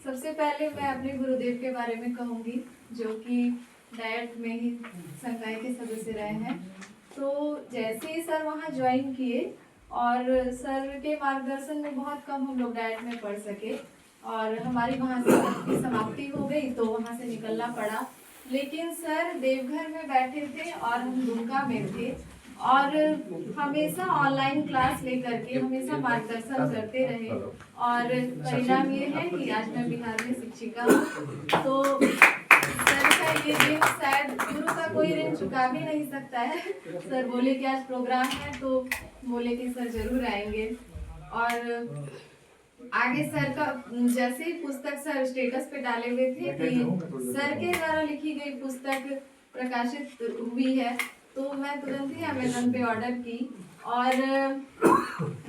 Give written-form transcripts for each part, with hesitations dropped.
सबसे पहले मैं अपने गुरुदेव के बारे में कहूँगी, जो कि डायट में ही संकाय के सदस्य रहे हैं। तो जैसे ही सर वहाँ ज्वाइन किए और सर के मार्गदर्शन में बहुत कम हम लोग डायट में पढ़ सके और हमारी वहाँ से समाप्ति हो गई तो वहाँ से निकलना पड़ा। लेकिन सर देवघर में बैठे थे और हम दुमका में थे और हमेशा ऑनलाइन क्लास लेकर के हमेशा मार्गदर्शन करते रहे और परिणाम ये है कि आज मैं बिहार में शिक्षिका हूँ। तो सर का ये ऋण शायद गुरु का कोई ऋण चुका भी नहीं सकता है। सर बोले कि आज प्रोग्राम है तो बोले कि सर जरूर आएंगे। और आगे सर का जैसे ही पुस्तक सर स्टेटस पे डाले हुए थे कि सर के द्वारा लिखी गई पुस्तक प्रकाशित हुई है, तो मैं तुरंत ही अमेज़न पे ऑर्डर की। और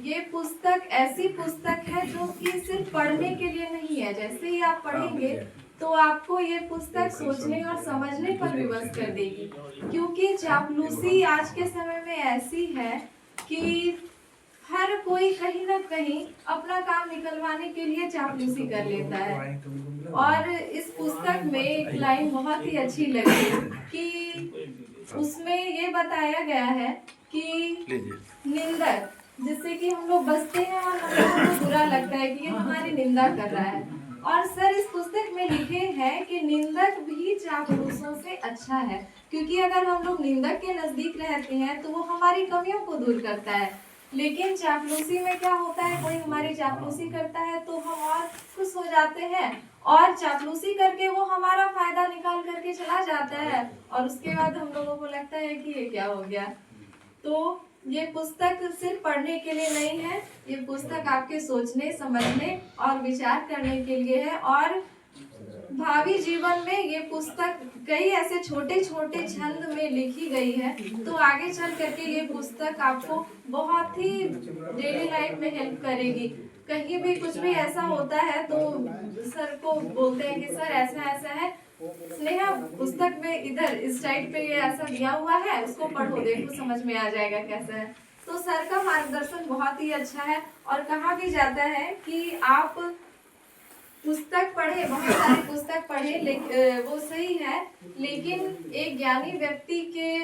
ये पुस्तक ऐसी पुस्तक है जो कि सिर्फ पढ़ने के लिए नहीं है। जैसे ही आप पढ़ेंगे तो आपको ये पुस्तक सोचने और समझने पर विवश कर देगी, क्योंकि चापलूसी आज के समय में ऐसी है कि हर कोई कहीं ना कहीं अपना काम निकलवाने के लिए चापलूसी कर लेता है। और इस पुस्तक में एक लाइन बहुत ही अच्छी लगी कि उसमें ये बताया गया है कि निंदक, जिससे कि हम लोग बसते हैं और हम लोगों को बुरा लगता है कि ये हमारी निंदा कर रहा है। और सर इस पुस्तक में लिखे हैं कि निंदक भी चापलूसों से अच्छा है, क्योंकि अगर हम लोग निंदक के नजदीक रहते हैं तो वो हमारी कमियों को दूर करता है। लेकिन चापलूसी में क्या होता है, कोई हमारी चापलूसी करता है तो हम और खुश हो जाते हैं और चापलूसी करके वो हमारा फायदा निकाल करके चला जाता है और उसके बाद हम लोगों को लगता है कि ये क्या हो गया। तो ये पुस्तक सिर्फ पढ़ने के लिए नहीं है, ये पुस्तक आपके सोचने, समझने और विचार करने के लिए है। और भावी जीवन में ये पुस्तक कई ऐसे छोटे छोटे छंद में लिखी गई है, तो आगे चल करके ये पुस्तक आपको बहुत ही डेली लाइफ में हेल्प करेगी। कहीं भी कुछ भी ऐसा होता है तो सर को बोलते हैं कि सर ऐसा ऐसा है, स्नेहा पुस्तक में इधर इस साइड पे ये ऐसा दिया हुआ है, उसको पढ़ो, देखो समझ में आ जाएगा कैसा है। तो सर का मार्गदर्शन बहुत ही अच्छा है। और कहा भी जाता है कि आप पुस्तक पढ़े, बहुत सारी पुस्तक पढ़े, वो सही है, लेकिन एक ज्ञानी व्यक्ति के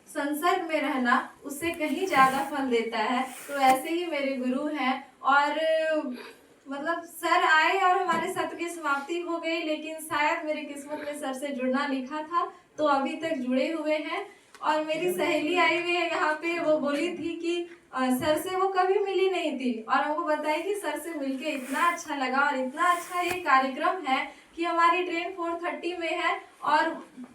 संसर्ग में रहना उससे कहीं ज्यादा फल देता है। तो ऐसे ही मेरे गुरु हैं और मतलब सर आए और हमारे सत्र की समाप्ति हो गई, लेकिन शायद मेरी किस्मत में सर से जुड़ना लिखा था तो अभी तक जुड़े हुए हैं। और मेरी सहेली आई हुई है यहाँ पे, वो बोली थी कि सर से वो कभी मिली नहीं थी और हमको बताई कि सर से मिलके इतना अच्छा लगा और इतना अच्छा ये कार्यक्रम है कि हमारी ट्रेन 4:30 में है। और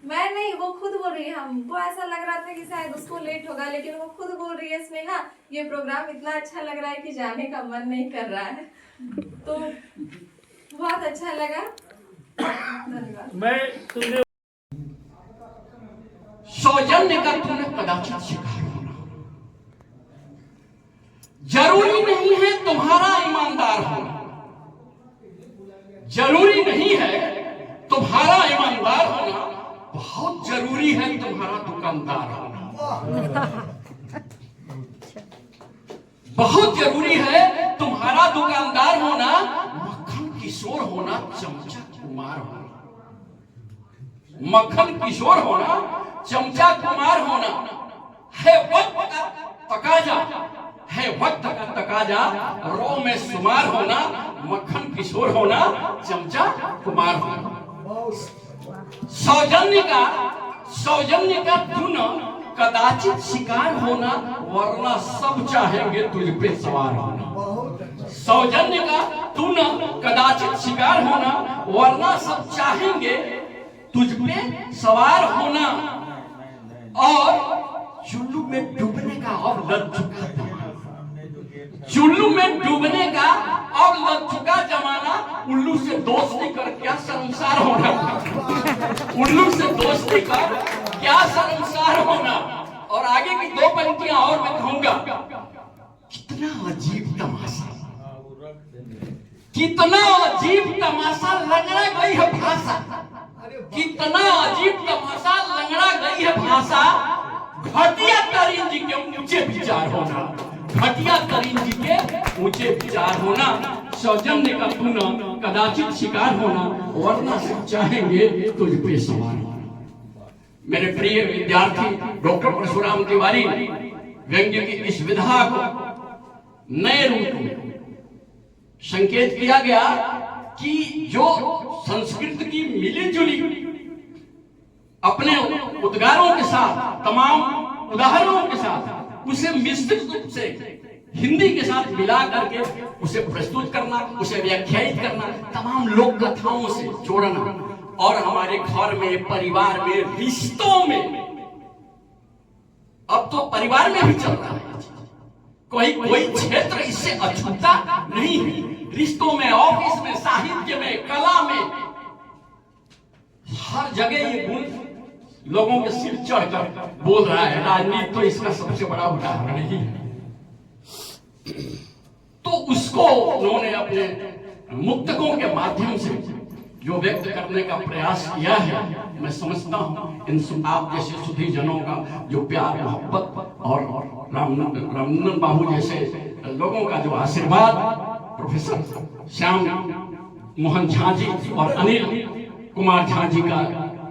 मैं नहीं, वो खुद बोल रही है, हमको ऐसा लग रहा था कि शायद उसको लेट होगा, लेकिन वो खुद बोल रही है स्नेहा ये प्रोग्राम इतना अच्छा लग रहा है कि जाने का मन नहीं कर रहा है। तो बहुत अच्छा लगा, धन्यवाद। मैं तुमने सौजन्य का तुमने कदाचित शिकार होना, जरूरी नहीं है तुम्हारा ईमानदार होना, जरूरी नहीं है तुम्हारा ईमानदार होना, बहुत जरूरी है तुम्हारा दुकानदार होना। बहुत जरूरी है तुम्हारा दुकानदार होना, मक्खन किशोर होना, चमचा कुमार होना। मक्खन किशोर होना, चमचा कुमार होना है वक्त का तकाजा, है वक्त का तकाजा। रो में शुमार होना, मक्खन किशोर होना, चमचा कुमार होना। सौजन्य का तू न कदाचित शिकार होना, वरना सब चाहेंगे तुझ पे सवार होना। सौजन्य का तू न कदाचित शिकार होना, वरना सब चाहेंगे तुझ पे सवार होना। और चुल्लू में डूबने का अब लग चुका जमाना, चुल्लू में डूबने का अब लग चुका जमाना। उल्लू से दोस्ती कर क्या शर्मसार होना, उल्लू से दोस्ती कर क्या शर्मसार होना। और आगे की 2 पंक्तियां और मैं कहूंगा, कितना अजीब तमाशा, कितना अजीब तमाशा लंगड़ा गई है भाषा, कितना अजीब तमाशा लंगड़ा गई है भाषा। घटिया तरीन जी के ऊंचे विचार होना, घटिया तरीन जी के ऊंचे विचार होना। सौजन्य का तू न कदाचित शिकार होना, वरना सब चाहेंगे तुझ पे सवार होना। मेरे प्रिय विद्यार्थी, डॉक्टर परशुराम तिवारी व्यंग्य की इस विधा को नए रूप में संकेत किया गया कि जो संस्कृत की मिली जुली अपने उद्गारों के साथ, तमाम उदाहरणों के साथ उसे मिश्रित रूप से हिंदी के साथ मिला करके उसे प्रस्तुत करना, उसे व्याख्यायित करना, तमाम लोक कथाओं से जोड़ना और हमारे घर में, परिवार में, रिश्तों में, अब तो परिवार में भी चल रहा है, कोई क्षेत्र इससे अछूता नहीं है। रिश्तों में, ऑफिस में, साहित्य में, कला में, हर जगह ये गुण लोगों के सिर चढ़कर बोल रहा है। राजनीति तो इसका सबसे बड़ा उदाहरण ही है। तो उसको उन्होंने अपने मुक्तकों के माध्यम से जो व्यक्त करने का प्रयास किया है, मैं समझता हूँ इन आप जैसे सुधी जनों का जो प्यार, मोहब्बत और रामनंदन बाबू जैसे लोगों का जो आशीर्वाद, प्रोफेसर श्याम मोहन झा जी और अनिल कुमार झा जी का,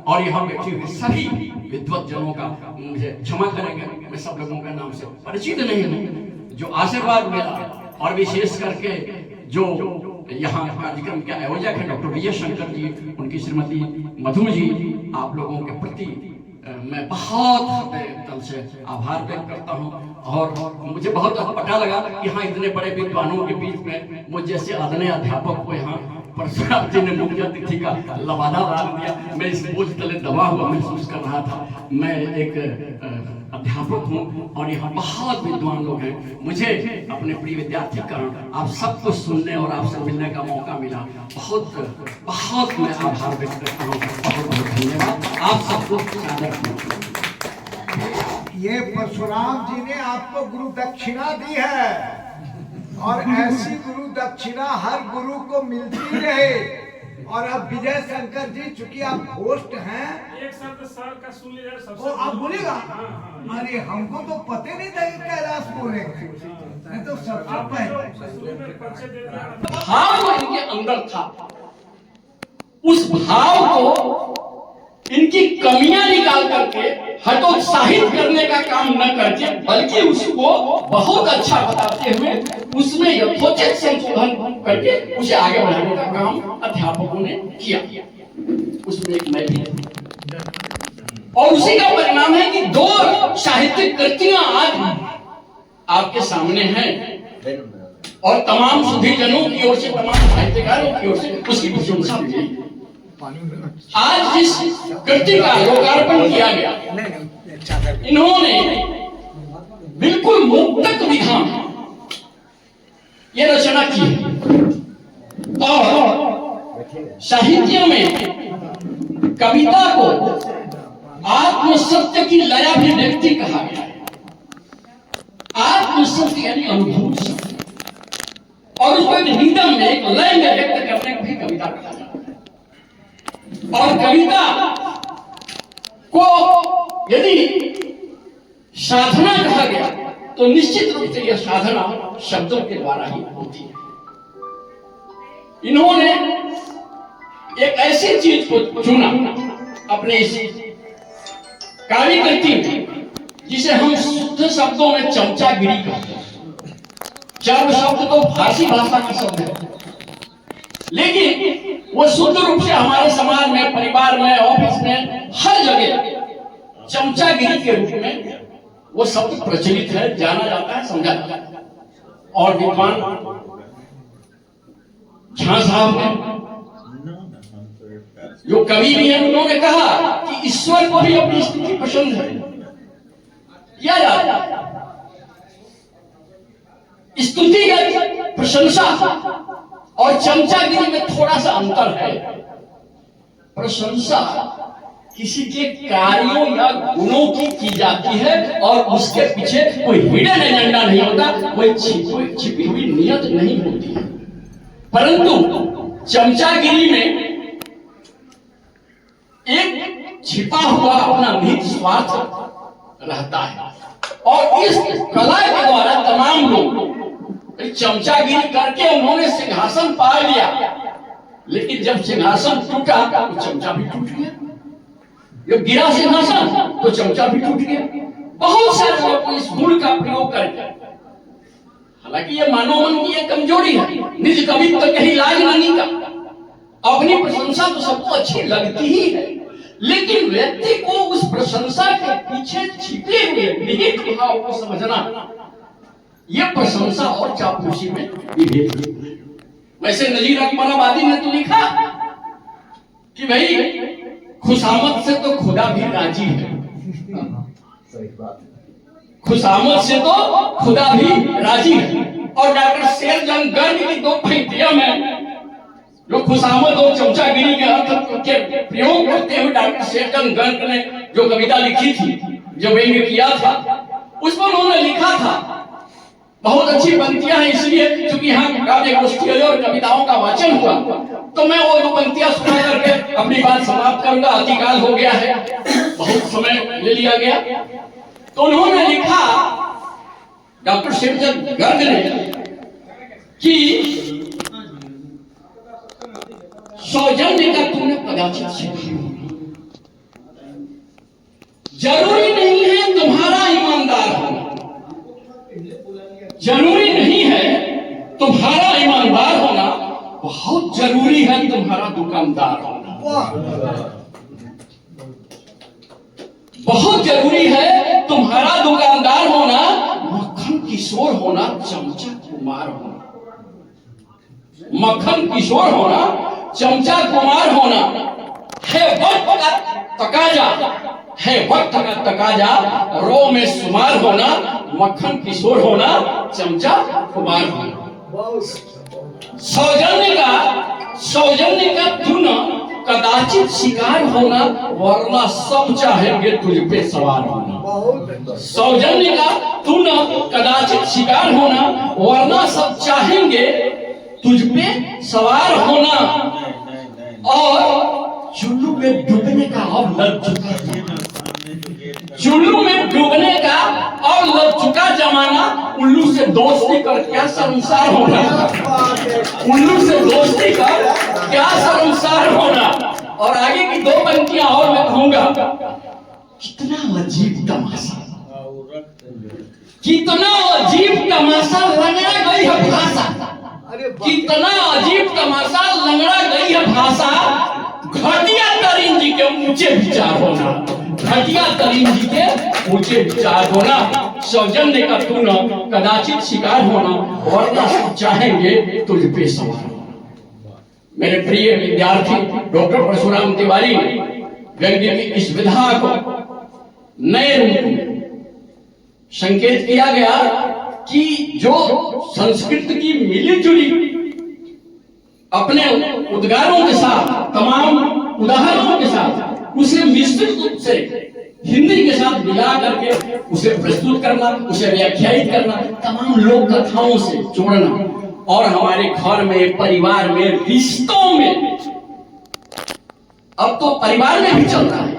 और यहाँ बैठे हुए सभी विद्वत जनों का, मुझे क्षमा करेंगे मैं सब लोगों का नाम से परिचित नहीं हूँ, जो आशीर्वाद मिला, और विशेष करके जो यहाँ कार्यक्रम के आयोजक है डॉक्टर विजय शंकर जी, उनकी श्रीमती मधु जी, आप लोगों के प्रति मैं बहुत हृदय तल से आभार व्यक्त करता हूँ। और मुझे बहुत पता लगा कि हाँ, इतने बड़े विद्वानों के बीच में मुझ जैसे आदरणीय अध्यापक को यहाँ परशुराम जी ने मुख्य अतिथि का लवादा डाल दिया। मैं इस बोझ तले दबा हुआ महसूस कर रहा था। मैं एक अध्यापक हूँ और यहाँ बहुत विद्वान लोग हैं। मुझे अपने प्रिय विद्यार्थी कारण आप सबको सुनने और आपसे मिलने का मौका मिला। बहुत बहुत मैं आभार व्यक्त करता हूँ। बहुत बहुत धन्यवाद आप सबको। ये परशुराम जी ने आपको गुरु दक्षिणा दी है और ऐसी गुरु दक्षिणा हर गुरु को मिलती रहे। और अब विजय शंकर जी, चूंकि आप होस्ट हैं, एक शब्द सर का सुन लीजिए सबसे। वो आप बोलेगा? अरे हमको तो पता नहीं था कि कैलाश बोलेंगे, नहीं तो सबसे पहले भाव इनके अंदर था, उस भाव को इनकी कमियां निकाल करके हतोत्साहित करने का काम न करके, बल्कि उसको बहुत अच्छा बताते हुए उसमें यथोचित संशोधन करके उसे आगे बढ़ाने का काम अध्यापकों ने किया। उसमें एक मैं भी, और उसी का परिणाम है कि 2 साहित्यिक कृतियां आज आपके सामने हैं और तमाम सुधी जनों की ओर से, तमाम साहित्यकारों की ओर से उसकी प्रशंसा हुई। आज जिस कृति का लोकार्पण किया गया, इन्होंने बिल्कुल मुक्तक विधान ये रचना की है और साहित्य में कविता को आत्मसत्य की लयाभिव्यक्ति कहा गया है। आत्मसत्य यानी अनुभूति, और उसको एक रिदम में, एक लय में व्यक्त करने को भी कविता कहा जाता है। और कविता को यदि साधना कहा गया तो निश्चित रूप से यह साधना शब्दों के द्वारा ही होती है। इन्होंने एक ऐसी चीज को चुना अपने इस काव्य कृति में जिसे हम शुद्ध शब्दों में चमचागिरी कहते हैं। चर्म शब्द तो फारसी भाषा का शब्द है, लेकिन वो शुद्ध रूप से हमारे समाज में, परिवार में, ऑफिस में, हर जगह चमचागिरी के रूप में वो शब्द प्रचलित है, जाना जाता है, समझा जाता है। और विद्वान झा साहब ने, जो कवि भी है, उन्होंने कहा कि ईश्वर को भी अपनी स्तुति पसंद है, किया जाता है। स्तुति या प्रशंसा और चमचागिरी में थोड़ा सा अंतर है। प्रशंसा किसी के कार्यों या गुणों की जाती है और उसके पीछे कोई हिडन एजेंडा नहीं होता, कोई छिपी हुई नियत नहीं होती है। परंतु चमचागिरी में एक छिपा हुआ अपना निहित स्वार्थ रहता है। और इस कला के द्वारा तमाम लोग चमचागिरी करके उन्होंने सिंहासन पा लिया, लेकिन जब सिंहासन टूटा तो चमचा भी टूट गया। जब गिरा सिंहासन तो चमचा भी टूट गया। बहुत सारे लोग इस गुण का प्रयोग करके, हालांकि ये मानव मन की एक कमजोरी है, निज कभी तो कहीं लाज नहीं का। अपनी प्रशंसा तो सबको अच्छी लगती ही है, लेकिन व्यक्ति को उस प्रशंसा के पीछे छिपे हुए निहित भाव को समझना, यह प्रशंसा और चापलूसी में विभेद है। वैसे नजीर अकबर आबादी ने तो लिखा कि भाई खुशामद से तो खुदा भी राजी है। खुशामद से तो खुदा भी राजी है। और डॉक्टर शेरजंग गर्ग की दो पंक्तियां में जो खुशामद और चमचागिरी के अर्थ के प्रयोग करते हुए डॉक्टर शेरजंग गर्ग ने जो कविता लिखी थी, जो व्यंग्य किया था, उसमें उन्होंने लिखा था, बहुत अच्छी पंक्तियां हैं, इसलिए क्योंकि यहाँ काव्य गोष्ठी और कविताओं का वाचन हुआ, तो मैं वो दो पंक्तियां सुना करके अपनी बात समाप्त करूंगा। अतिकाल हो गया है, बहुत समय ले लिया गया। तो उन्होंने लिखा, डॉक्टर शेरजंग गर्ग ने, कि सौजन्य का तुमने कदाचित सीखा, जरूरी नहीं है तुम्हारा ईमानदार होना, जरूरी नहीं है तुम्हारा ईमानदार होना, बहुत जरूरी है तुम्हारा दुकानदार होना। बहुत जरूरी है तुम्हारा दुकानदार होना, मक्खन किशोर होना, चमचा कुमार होना। मक्खन किशोर होना, चमचा कुमार होना है वक्त का तकाजा, है वक्त का तकाजा। रो में शुमार होना, मक्खन किशोर होना, चमचा कुमार होना। सौजन्य का तू न कदाचित शिकार होना, वरना सब चाहेंगे तुझ पे सवार होना। सौजन्य का तू न कदाचित शिकार होना, वरना सब चाहेंगे तुझ पे सवार होना। और चुल्लू में डूबने का और लग चुका, चुल्लू में डूबने का और लग चुका जमाना, उल्लू से दोस्ती कर क्या शर्मसार होना, उल्लू से दोस्ती कर क्या शर्मसार होना। और आगे की दो पंक्तियां और मैं कहूंगा, कितना अजीब तमाशा, कितना अजीब तमाशा लंगड़ा गई है भाषा, कितना अजीब तमाशा लंगड़ा गई है भाषा। घटिया तरीन जी के ऊंचे विचार होना, घटिया तरीन जी के ऊंचे विचार होना। सौजन्य का तू न कदाचित शिकार होना, वरना सब चाहेंगे तुझ पे सवार होना। मेरे प्रिय विद्यार्थी, डॉक्टर परशुराम तिवारी ने व्यंग्य की इस विधा को नए रूप में संकेत किया गया कि जो संस्कृत की मिली जुली अपने उद्गारों के साथ, तमाम उदाहरणों के साथ, उसे मिश्रित रूप से हिंदी के साथ मिला करके उसे प्रस्तुत करना, उसे व्याख्यायित करना, तमाम लोक कथाओं से जोड़ना, और हमारे घर में, परिवार में, रिश्तों में, अब तो परिवार में भी चलता है,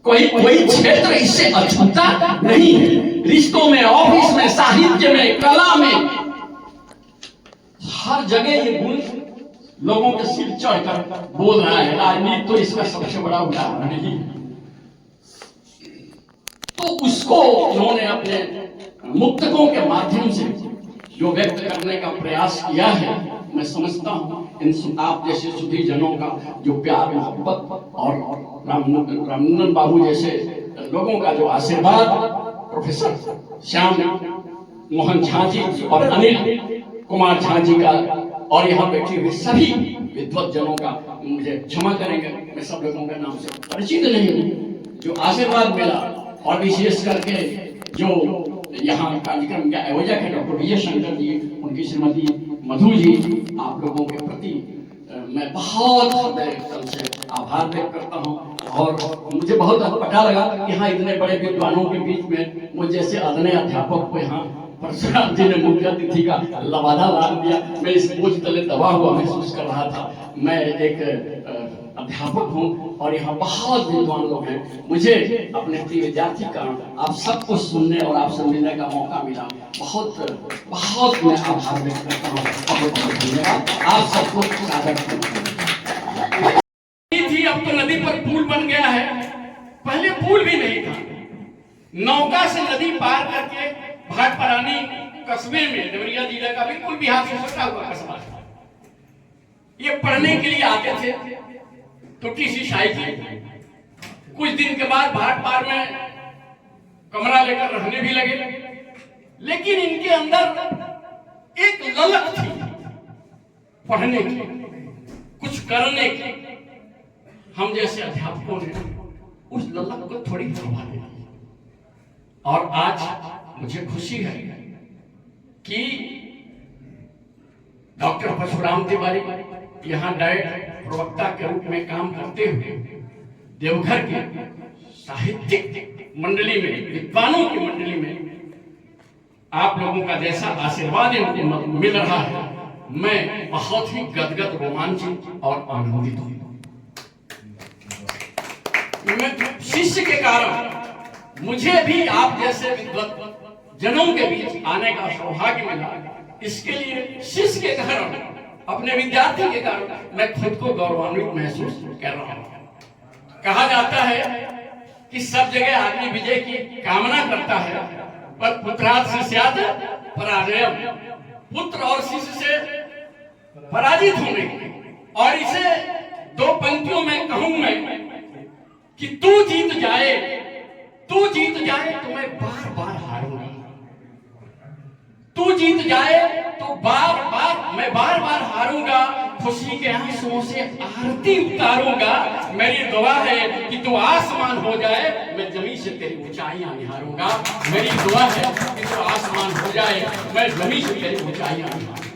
कोई क्षेत्र इससे अछूता नहीं है। रिश्तों में, ऑफिस में, साहित्य में, कला में, हर जगह ये गुण लोगों के सिर चढ़कर बोल रहा है। राजनीति तो इसका सबसे बड़ा उदाहरण है। तो उसको उन्होंने अपने मुक्तकों के माध्यम से जो व्यक्त करने का प्रयास किया है, मैं समझता हूँ इन आप जैसे सुधी जनों का जो प्यार, मोहब्बत और रामनंदन बाबू जैसे लोगों का जो आशीर्वाद, प्रोफेसर श्याम मोहन झा जी और अनिल कुमार झा जी का, और यहाँ बैठे हुए सभी विद्वत जनों का, मुझे क्षमा करेंगे मैं सब लोगों के नाम से परिचित नहीं हूँ, जो आशीर्वाद मिला, और विशेष करके जो यहाँ कार्यक्रम के आयोजक है डॉक्टर विजय शंकर जी, उनकी श्रीमती मधु जी, आप लोगों के प्रति मैं बहुत हृदय से आभार व्यक्त करता हूँ। और मुझे बहुत अच्छा लगा कि यहाँ इतने बड़े विद्वानों के बीच में मुझे जैसे अदने अध्यापक को यहाँ परशुराम जी ने मुख्य अतिथि का लवादा डाल दिया। मैं इस बोझ तले दबा हुआ महसूस कर रहा था। मैं एक अध्यापक हूँ और यहाँ बहुत विद्वान लोग हैं। मुझे अपने प्रिय विद्यार्थी का आप सबको सुनने और आपसे मिलने का मौका मिला। बहुत बहुत मैं आभार व्यक्त करता हूँ। बहुत बहुत धन्यवाद आप सबको। थी अब तो नदी पर पुल बन गया है, पहले पुल भी नहीं था। नौका से नदी पार करके भाटपरानी कस्बे में, देवरिया जिले का बिल्कुल बिहार से सटा हुआ कस्बा, ये पढ़ने के लिए आते थे। टूटी सी साइकिल, कुछ दिन के बाद भाटपार में कमरा लेकर रहने भी लगे। लेकिन इनके अंदर एक ललक थी पढ़ने की, कुछ करने की। हम जैसे अध्यापकों ने उस ललक को थोड़ी हवा दी और आज मुझे खुशी है कि डॉक्टर परशुराम तिवारी यहाँ डायट प्रवक्ता के रूप में काम करते हुए देवघर के साहित्यिक मंडली में, विद्वानों की मंडली में आप लोगों का जैसा आशीर्वाद इनको मिल रहा है, मैं बहुत ही गदगद, रोमांचित और आनंदित हूँ। शिष्य के कारण मुझे भी आप जैसे जनों के बीच आने का सौभाग्य मिला। इसके लिए शिष्य के कारण, अपने विद्यार्थी के कारण मैं खुद को गौरवान्वित महसूस कर रहा हूँ। कहा जाता है कि सब जगह आदमी विजय की कामना करता है, पर पुत्रात् शिष्यात् पराजयम्, पुत्र और शिष्य से पराजित होने की। और इसे दो पंक्तियों में कहूं मैं कि तू जीत जाए तो मैं बार बार हारूंगा। तू जीत जाए तो मैं बार बार हारूंगा। खुशी के आंसुओं से आरती उतारूंगा। मेरी दुआ है कि तू आसमान हो जाए, मैं जमीन से तेरी ऊंचाइयां निहारूंगा। मेरी दुआ है कि तू आसमान हो जाए, मैं जमीन से तेरी ऊंचाइयां निहारूंगा।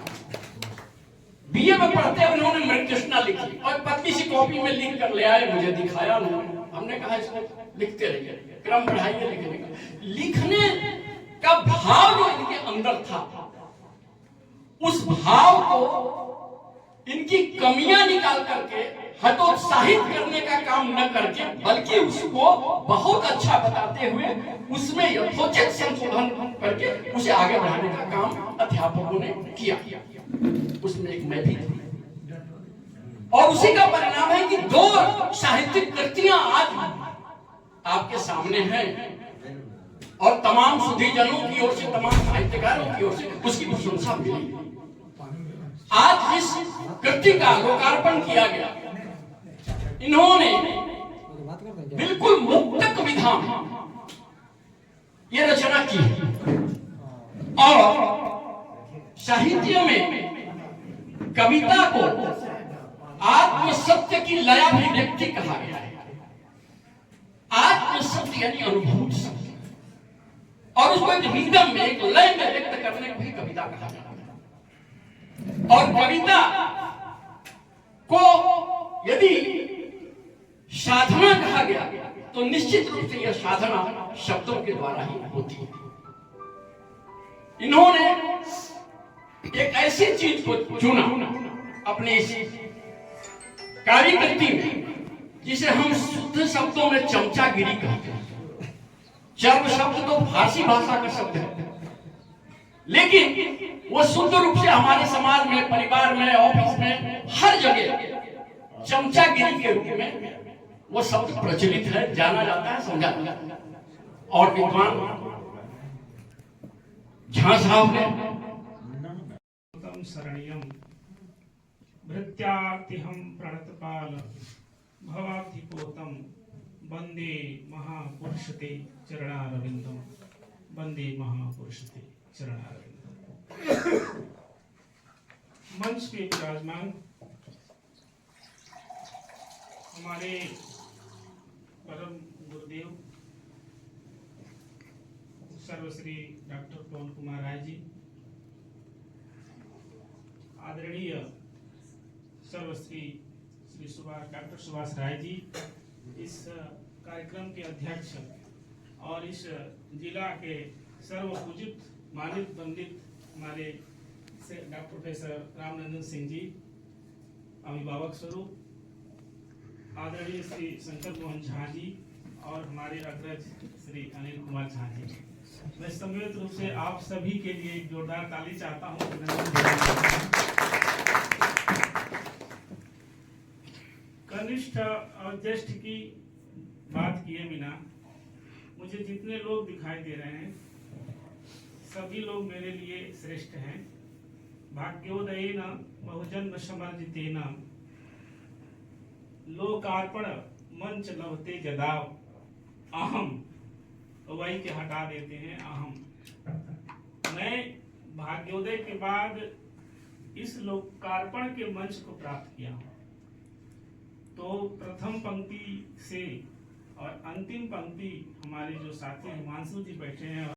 बीए में पढ़ते हुए उन्होंने मृत कृष्णा लिखी और पतली सी कॉपी में लिख कर ले आए, मुझे दिखाया उन्होंने। हमने कहा इसको लिखते रहिए, क्रम बढ़ाइए लिखने का। लिखने का भाव जो इनके अंदर था, उस भाव को इनकी कमियां निकाल करके हतोत्साहित करने का काम न करके, बल्कि उसको बहुत अच्छा बताते हुए उसमें यथोचित संशोधन करके उसे आगे बढ़ाने का काम अध्यापकों ने किया। उसमें एक मैं भी थी और उसी का परिणाम है कि दो साहित्यिक कृतियां आज आपके सामने हैं और तमाम सुधीजनों की ओर से, तमाम साहित्यकारों की ओर से उसकी प्रशंसा मिली। आज जिस कृति का लोकार्पण किया गया, इन्होंने बिल्कुल मुक्त कविता ये रचना की और साहित्य में कविता को आत्म सत्य की लयाभिव्यक्ति कहा गया है। आत्म सत्य यानी अनुभूत सत्य, और उसको एक रिदम में, एक लय में व्यक्त करने को भी कविता कहा जाता है। और कविता को यदि साधना कहा गया तो निश्चित रूप से यह साधना शब्दों के द्वारा ही होती है। इन्होंने एक ऐसी चीज को चुना अपने इस कार्यकृति में जिसे हम शुद्ध शब्दों में चमचागिरी कहते हैं। चर्म शब्द तो फारसी भाषा का शब्द है, लेकिन वो शुद्ध रूप से हमारे समाज में, परिवार में, ऑफिस में, हर जगह चमचागिरी के रूप में वो शब्द प्रचलित है, जाना जाता है, समझा जाता है। और विद्वान झा साहब ने शरणियम भृत्यार्तिहं प्रणतपाल भवाब्धिपोतम वंदे महापुरुषते चरणारविंदम, वंदे महापुरुषते चरणारविंदम। मंच पे विराजमान हमारे परम गुरुदेव सर्वश्री डॉक्टर पवन कुमार राय जी, आदरणीय सर्वश्री श्री डॉक्टर सुभाष राय जी, इस कार्यक्रम के अध्यक्ष और इस जिला के सर्वपूजित मानित वंदित हमारे डॉक्टर प्रोफेसर रामनंदन सिंह जी, अभिभावक स्वरूप, आदरणीय श्री शंकर मोहन झा जी और हमारे अग्रज श्री अनिल कुमार झा जी। मैं सम्मिलित रूप से आप सभी के लिए एक जोरदार ताली चाहता हूँ। कनिष्ठ और ज्येष्ठ की बात किए बिना मुझे जितने लोग दिखाई दे रहे हैं सभी लोग मेरे लिए श्रेष्ठ हैं। भाग्योदयेन बहुजन्म समर्जितेन लोकार्पण मंच लभते जदाव अहम, तो वही के हटा देते हैं अहम। मैं भाग्योदय के बाद इस लोकार्पण के मंच को प्राप्त किया हूं, तो प्रथम पंक्ति से और अंतिम पंक्ति हमारे जो साथी हिमांशु जी बैठे हैं